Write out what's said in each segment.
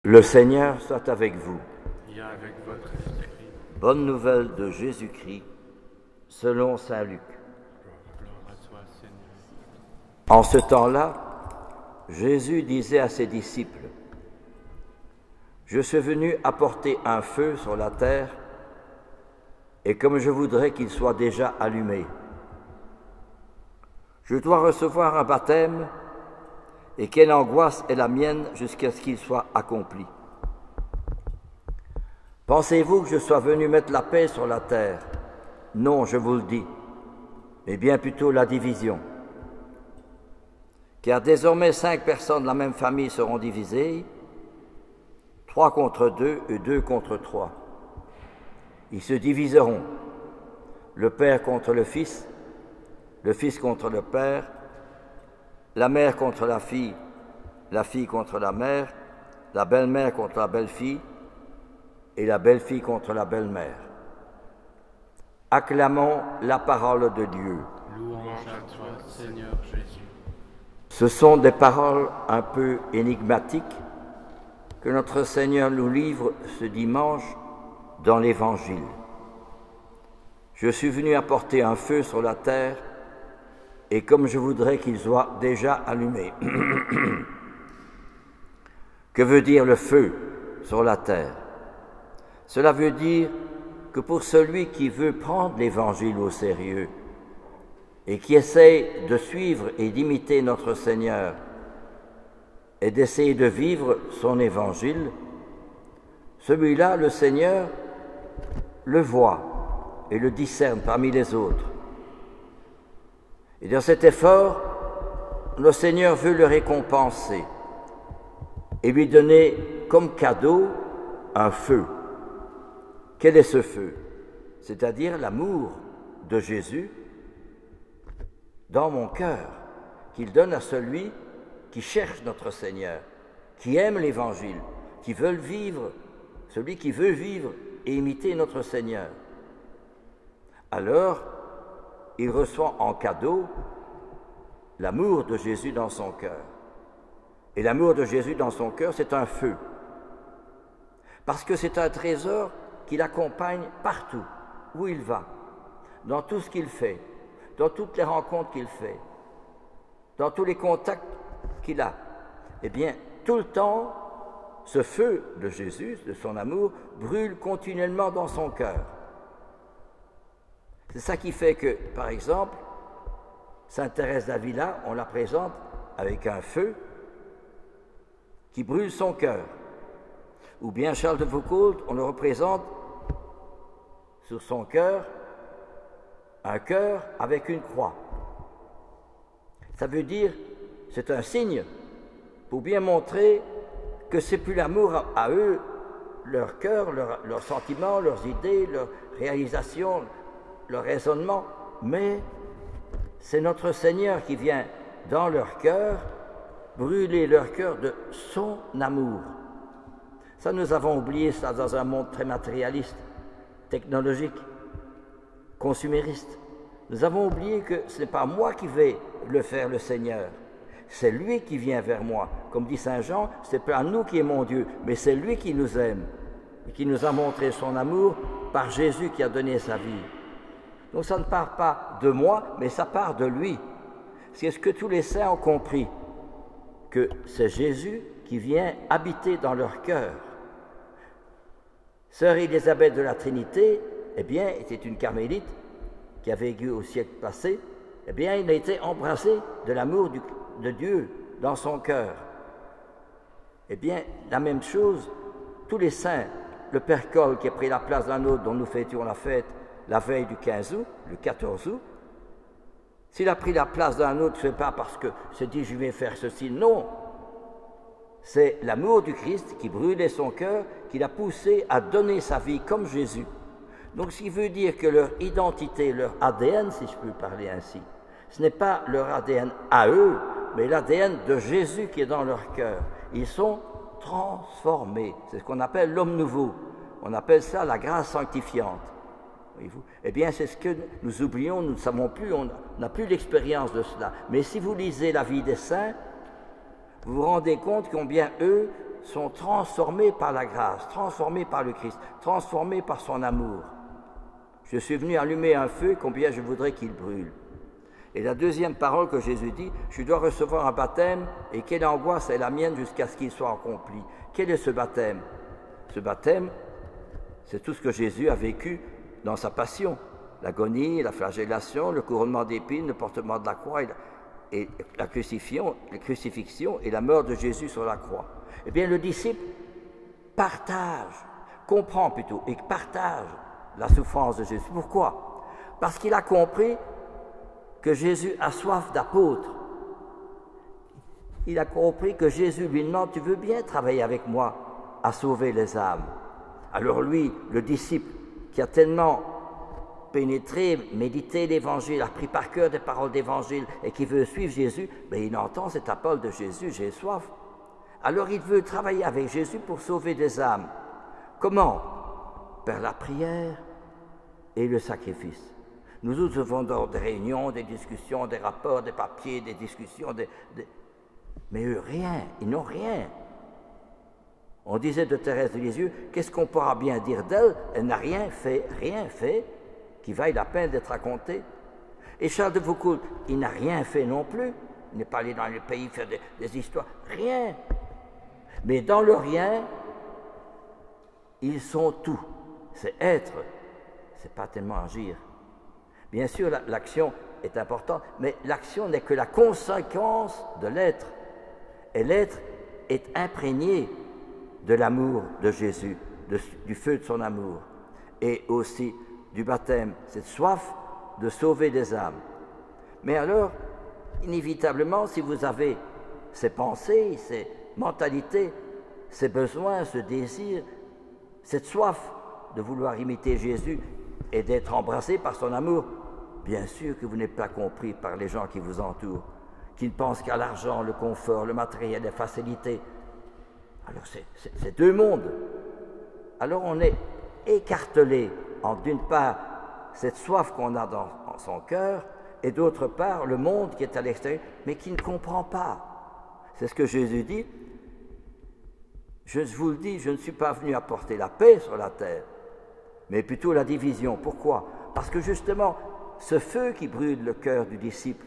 Le Seigneur soit avec vous. Et avec votre esprit. Bonne nouvelle de Jésus-Christ, selon saint Luc. Gloire à toi, Seigneur. En ce temps-là, Jésus disait à ses disciples, « Je suis venu apporter un feu sur la terre, et comme je voudrais qu'il soit déjà allumé. Je dois recevoir un baptême, et quelle angoisse est la mienne jusqu'à ce qu'il soit accompli. Pensez-vous que je sois venu mettre la paix sur la terre? Non, je vous le dis, mais bien plutôt la division. Car désormais 5 personnes de la même famille seront divisées, 3 contre 2 et 2 contre 3. Ils se diviseront, le père contre le fils contre le père, la mère contre la fille contre la mère, la belle-mère contre la belle-fille et la belle-fille contre la belle-mère. Acclamons la parole de Dieu. Louange à toi, Seigneur Jésus. Ce sont des paroles un peu énigmatiques que notre Seigneur nous livre ce dimanche dans l'Évangile. Je suis venu apporter un feu sur la terre, et comme je voudrais qu'il soit déjà allumé. Que veut dire le feu sur la terre? Cela veut dire que pour celui qui veut prendre l'Évangile au sérieux et qui essaie de suivre et d'imiter notre Seigneur et d'essayer de vivre son Évangile, celui-là, le Seigneur, le voit et le discerne parmi les autres. Et dans cet effort, le Seigneur veut le récompenser et lui donner comme cadeau un feu. Quel est ce feu? C'est-à-dire l'amour de Jésus dans mon cœur, qu'il donne à celui qui cherche notre Seigneur, qui aime l'Évangile, qui veut vivre, celui qui veut vivre et imiter notre Seigneur. Alors, il reçoit en cadeau l'amour de Jésus dans son cœur. Et l'amour de Jésus dans son cœur, c'est un feu. Parce que c'est un trésor qui l'accompagne partout où il va, dans tout ce qu'il fait, dans toutes les rencontres qu'il fait, dans tous les contacts qu'il a. Eh bien, tout le temps, ce feu de Jésus, de son amour, brûle continuellement dans son cœur. C'est ça qui fait que, par exemple, Sainte Thérèse d'Avila, on la présente avec un feu qui brûle son cœur. Ou bien Charles de Foucault, on le représente sur son cœur, un cœur avec une croix. Ça veut dire, c'est un signe pour bien montrer que c'est plus l'amour à eux, leur cœur, leurs sentiments, leurs idées, leurs réalisations, leur raisonnement, mais c'est notre Seigneur qui vient dans leur cœur brûler leur cœur de son amour. Ça, nous avons oublié ça dans un monde très matérialiste, technologique, consumériste. Nous avons oublié que ce n'est pas moi qui vais le faire, le Seigneur. C'est lui qui vient vers moi. Comme dit Saint Jean, ce n'est pas nous qui aimons Dieu, mais c'est lui qui nous aime et qui nous a montré son amour par Jésus qui a donné sa vie. Donc ça ne part pas de moi, mais ça part de lui. C'est ce que tous les saints ont compris, que c'est Jésus qui vient habiter dans leur cœur. Sœur Élisabeth de la Trinité, eh bien, était une carmélite qui a vécu au siècle passé. Eh bien, il a été embrassé de l'amour de Dieu dans son cœur. Eh bien, la même chose, tous les saints, le Père Cole qui a pris la place d'un autre dont nous fêtions la fête la veille du 15 août, le 14 août, s'il a pris la place d'un autre, ce n'est pas parce que s'est dit je vais faire ceci, non. C'est l'amour du Christ qui brûlait son cœur, qui l'a poussé à donner sa vie comme Jésus. Donc ce qui veut dire que leur identité, leur ADN, si je peux parler ainsi, ce n'est pas leur ADN à eux, mais l'ADN de Jésus qui est dans leur cœur. Ils sont transformés. C'est ce qu'on appelle l'homme nouveau. On appelle ça la grâce sanctifiante. Voyez-vous? Eh bien, c'est ce que nous oublions, nous ne savons plus, on n'a plus l'expérience de cela. Mais si vous lisez la vie des saints, vous vous rendez compte combien eux sont transformés par la grâce, transformés par le Christ, transformés par son amour. Je suis venu allumer un feu, combien je voudrais qu'il brûle. Et la deuxième parole que Jésus dit, je dois recevoir un baptême, et quelle angoisse est la mienne jusqu'à ce qu'il soit accompli. Quel est ce baptême? Ce baptême, c'est tout ce que Jésus a vécu dans sa passion. L'agonie, la flagellation, le couronnement d'épines, le portement de la croix et la crucifixion et la mort de Jésus sur la croix. Eh bien, le disciple comprend plutôt, et partage la souffrance de Jésus. Pourquoi? Parce qu'il a compris que Jésus a soif d'apôtres. Il a compris que Jésus lui demande, tu veux bien travailler avec moi à sauver les âmes? Alors lui, le disciple qui a tellement pénétré, médité l'Évangile, a pris par cœur des paroles d'Évangile et qui veut suivre Jésus, mais il entend cette appel de Jésus, j'ai soif. Alors il veut travailler avec Jésus pour sauver des âmes. Comment? Par la prière et le sacrifice. Nous avons des réunions, des discussions, des rapports, des papiers, des discussions, mais eux, rien, ils n'ont rien. On disait de Thérèse de Lisieux, qu'est-ce qu'on pourra bien dire d'elle? Elle n'a rien fait, qui vaille la peine d'être raconté. Et Charles de Foucault, il n'a rien fait non plus. Il n'est pas allé dans le pays faire des histoires, rien. Mais dans le rien, ils sont tout. C'est être, c'est pas tellement agir. Bien sûr, l'action est importante, mais l'action n'est que la conséquence de l'être. Et l'être est imprégné de l'amour de Jésus, du feu de son amour, et aussi du baptême, cette soif de sauver des âmes. Mais alors, inévitablement, si vous avez ces pensées, ces mentalités, ces besoins, ce désir, cette soif de vouloir imiter Jésus et d'être embrassé par son amour, bien sûr que vous n'êtes pas compris par les gens qui vous entourent, qui ne pensent qu'à l'argent, le confort, le matériel, les facilités. Alors c'est deux mondes. Alors on est écartelé en d'une part cette soif qu'on a dans son cœur et d'autre part le monde qui est à l'extérieur mais qui ne comprend pas. C'est ce que Jésus dit. Je vous le dis, je ne suis pas venu apporter la paix sur la terre, mais plutôt la division. Pourquoi? Parce que justement, ce feu qui brûle le cœur du disciple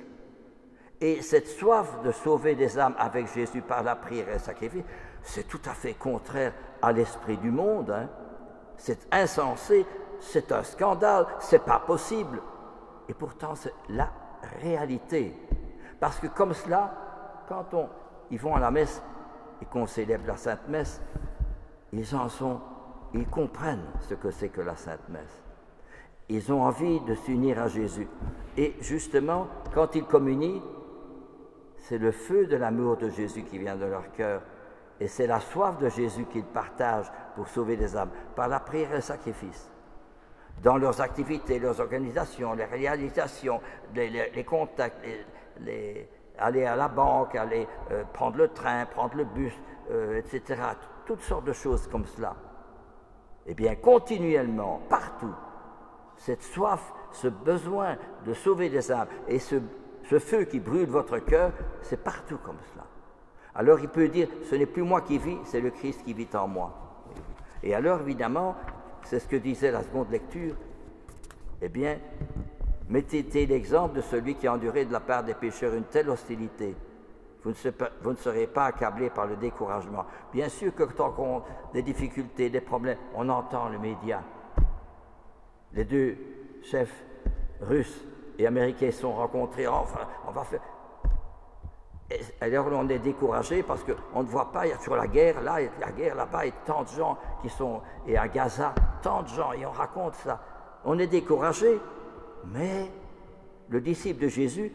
et cette soif de sauver des âmes avec Jésus par la prière et le sacrifice, c'est tout à fait contraire à l'esprit du monde. C'est insensé, c'est un scandale, c'est pas possible. Et pourtant, c'est la réalité. Parce que comme cela, quand ils vont à la messe et qu'on célèbre la Sainte Messe, ils comprennent ce que c'est que la Sainte Messe. Ils ont envie de s'unir à Jésus. Et justement, quand ils communient, c'est le feu de l'amour de Jésus qui vient de leur cœur. Et c'est la soif de Jésus qu'ils partagent pour sauver des âmes, par la prière et le sacrifice. Dans leurs activités, leurs organisations, les réalisations, les contacts, aller à la banque, aller prendre le train, prendre le bus, etc. Toutes sortes de choses comme cela. Eh bien, continuellement, partout, cette soif, ce besoin de sauver des âmes et ce feu qui brûle votre cœur, c'est partout comme cela. Alors il peut dire, ce n'est plus moi qui vis, c'est le Christ qui vit en moi. Et alors évidemment, c'est ce que disait la seconde lecture, eh bien, mettez l'exemple de celui qui a enduré de la part des pécheurs une telle hostilité. Vous ne serez pas accablés par le découragement. Bien sûr que quand on a des difficultés, des problèmes, on entend le média. Les deux chefs russes et américains sont rencontrés, enfin, on va faire... Et alors on est découragé parce qu'on ne voit pas, il y a toujours la guerre là, il y a la guerre là-bas, et tant de gens qui sont, et à Gaza, tant de gens, et on raconte ça. On est découragé, mais le disciple de Jésus,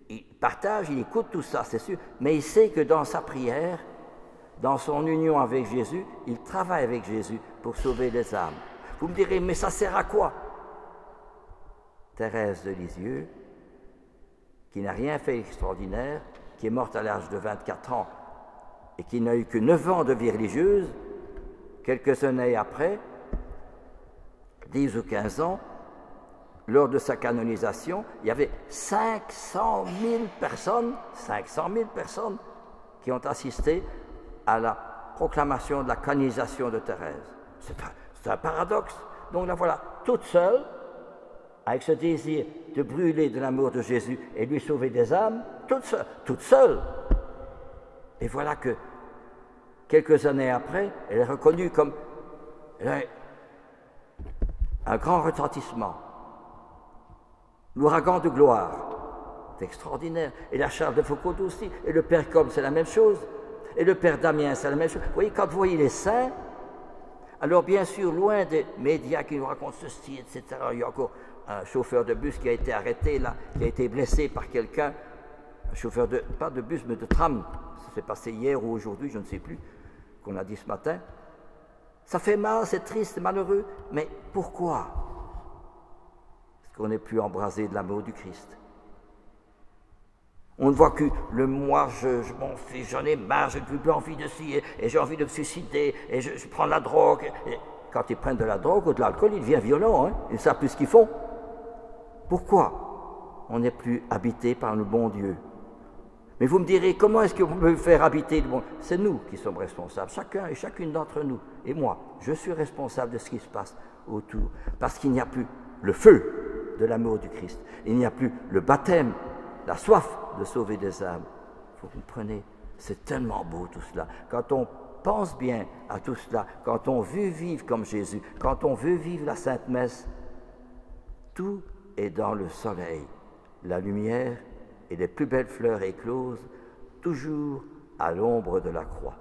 il partage, il écoute tout ça, c'est sûr, mais il sait que dans sa prière, dans son union avec Jésus, il travaille avec Jésus pour sauver les âmes. Vous me direz, mais ça sert à quoi? Thérèse de Lisieux, qui n'a rien fait d'extraordinaire, qui est morte à l'âge de 24 ans et qui n'a eu que 9 ans de vie religieuse, quelques années après, 10 ou 15 ans, lors de sa canonisation, il y avait 500 000 personnes qui ont assisté à la proclamation de la canonisation de Thérèse. C'est un paradoxe. Donc la voilà, toute seule, avec ce désir de brûler de l'amour de Jésus et lui sauver des âmes, toute seule. Et voilà que, quelques années après, elle est reconnue comme un grand retentissement. L'ouragan de gloire. C'est extraordinaire. Et la Charles de Foucault aussi. Et le Père Combes, c'est la même chose. Et le Père Damien, c'est la même chose. Vous voyez, quand vous voyez les saints, alors bien sûr, loin des médias qui nous racontent ceci, etc., il y a encore un chauffeur de bus qui a été arrêté, là, qui a été blessé par quelqu'un, un chauffeur de, pas de bus, mais de tram. Ça s'est passé hier ou aujourd'hui, je ne sais plus, qu'on a dit ce matin. Ça fait mal, c'est triste, c'est malheureux, mais pourquoi? Parce qu'on n'est plus embrasé de l'amour du Christ. On ne voit que le moi, je m'en fiche, j'en ai marre, je n'ai plus envie de ci, et j'ai envie de me suicider, et je prends la drogue. Et quand ils prennent de la drogue ou de l'alcool, ils deviennent violents, hein, ils ne savent plus ce qu'ils font. Pourquoi on n'est plus habité par le bon Dieu? Mais vous me direz, comment est-ce que vous pouvez faire habiter le bon Dieu? C'est nous qui sommes responsables, chacun et chacune d'entre nous. Et moi, je suis responsable de ce qui se passe autour, parce qu'il n'y a plus le feu de l'amour du Christ, il n'y a plus le baptême, la soif de sauver des âmes. Vous comprenez, c'est tellement beau tout cela. Quand on pense bien à tout cela, quand on veut vivre comme Jésus, quand on veut vivre la Sainte Messe, tout est dans le soleil, la lumière et les plus belles fleurs écloses, toujours à l'ombre de la croix.